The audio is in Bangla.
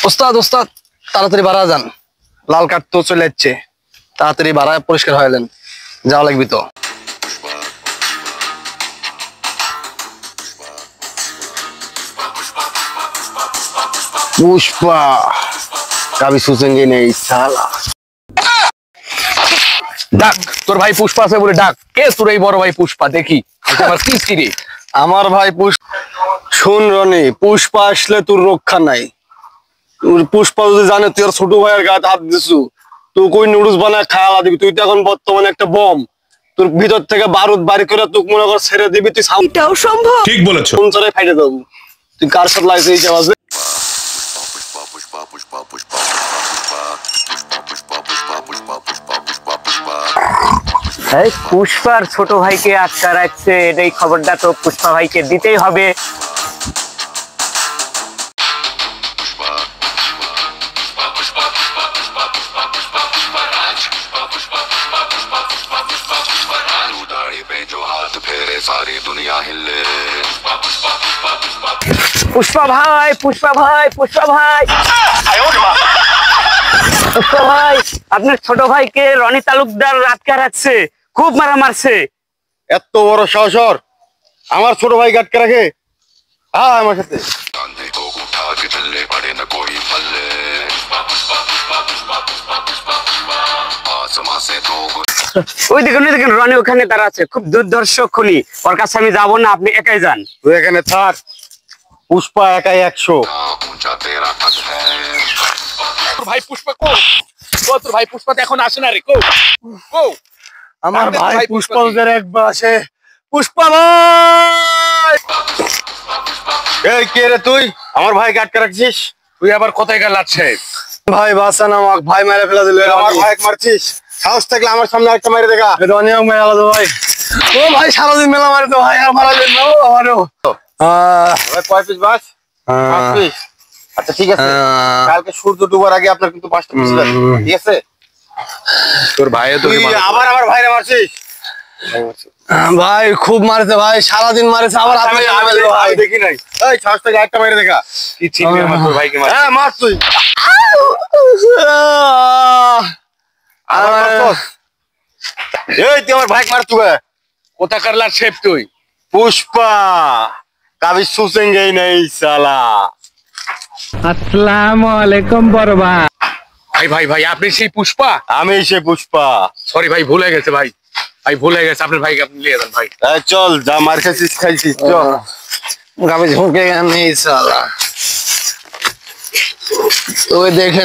ওস্তাদ ওস্তাদ তাড়াতাড়ি বাড়া যান, লাল কাঠ তো চলে যাচ্ছে, তাড়াতাড়ি বাড়া পরিষ্কার হয়ে যান, যাওয়া লাগবে তো। पुष्पा कभी सोचेंगे नहीं साला। ডাক তোর ভাই পুষ্পা আছে বলে ডাক। কে তোর এই বড় ভাই পুষ্পা? দেখি আমার কি রে। আমার ভাই শুন রনি, পুষ্পা আসলে তোর রক্ষা নাই। তোর পুষ্পা যদি জানে তুই আর ছোট ভাইয়ের গায়ে হাত দিছু, তুই কই নুডলস বানায় খাওয়া দিবি। তুই তো এখন বর্তমানে একটা বম, তোর ভিতর থেকে বারুদ বাড়ি করে তুই মনে কর ছেড়ে দিবি। তুই এটাও সম্ভব? ঠিক বলেছো। কোন চরে ফাইটে দেবো। তুই কার সাথে লাগছে এই আওয়াজে? পুষ্পার ছোট ভাইকে আটকা রাখছে, এটাই খবরটা তো পুষ্পা ভাইকে দিতেই হবে। পুষ্পা ভাই, পুষ্পা ভাই, পুষ্পা ভাই, পুষ্পা ভাই, আপনার ছোট ভাইকে রনি তালুকদার আটকা রাখছে, খুব মারা মারছে। এত বড় সাহস আমার ছোট ভাই আটকে রাখে? হ্যাঁ আমার সাথে। ওই দেখুন ওই দেখুন রনি ওখানে দাঁড়া আছে, খুব দুর্ধর্ষ খুনি। ওর কাছে আমি যাবো না, আপনি একাই যান। তুই এখানে থাক, পুষ্পা একাই 100। ভাই পুষ্পা কো? তোর ভাই পুষ্পা তো এখন আসে না রে। কো কো আমার ভাই পুষ্পা ওদের একবার আসে। পুষ্পা ভাই, এই কে রে তুই? আমার ভাইকে আটকে রাখছিস? তুই আবার কোথায় গেল সাহেব? ভাই বাঁচান আমাকে, ভাই মেরে ফেলে দিল। আমার ভাইকে মারছিস? সাহস থাকলে আমার সামনে একটা মেরে দেখা। রনিও মেরে আলাদা ভাই। ও ভাই সারাদিন মেলা মারে তো ভাই, আর মারা যায় না আমারও। কয় পিস বাস? 5 পিস। আচ্ছা ঠিক আছে, কালকে সূর্য ডুবার আগে আপনার কিন্তু 5টা পিস লাগবে, ঠিক আছে? তোর ভাই তুই আবার আমার ভাইরে মারছিস? ভাই খুব মারছে ভাই, সারাদিন মারছে। আবার ভাই দেখি নাই। এই সাহস থেকে একটা মেরে দেখা। কি চিনি আমার তোর ভাইকে মার? হ্যাঁ মার তুই। এই তুই আমার ভাইকে মার তুই। কোথাকার লাট শেপ তুই? পুষ্পা কবি সোচেঙ্গে নেই সালা। আসসালামু আলাইকুম বড় ভাই। ভাই ভাই ভাই আপনি সেই পুষ্পা? আমি সেই পুষ্পা। সরি ভাই, ভুলে গেছে ভাই, ভাই ভুলে গেছে। আপনার ভাইকে আপনি নিয়ে যান ভাই। চল যা মার খাইছিস খাইছিস, চল। কবি ঝুঁকে নেই সালা। তো দেখেন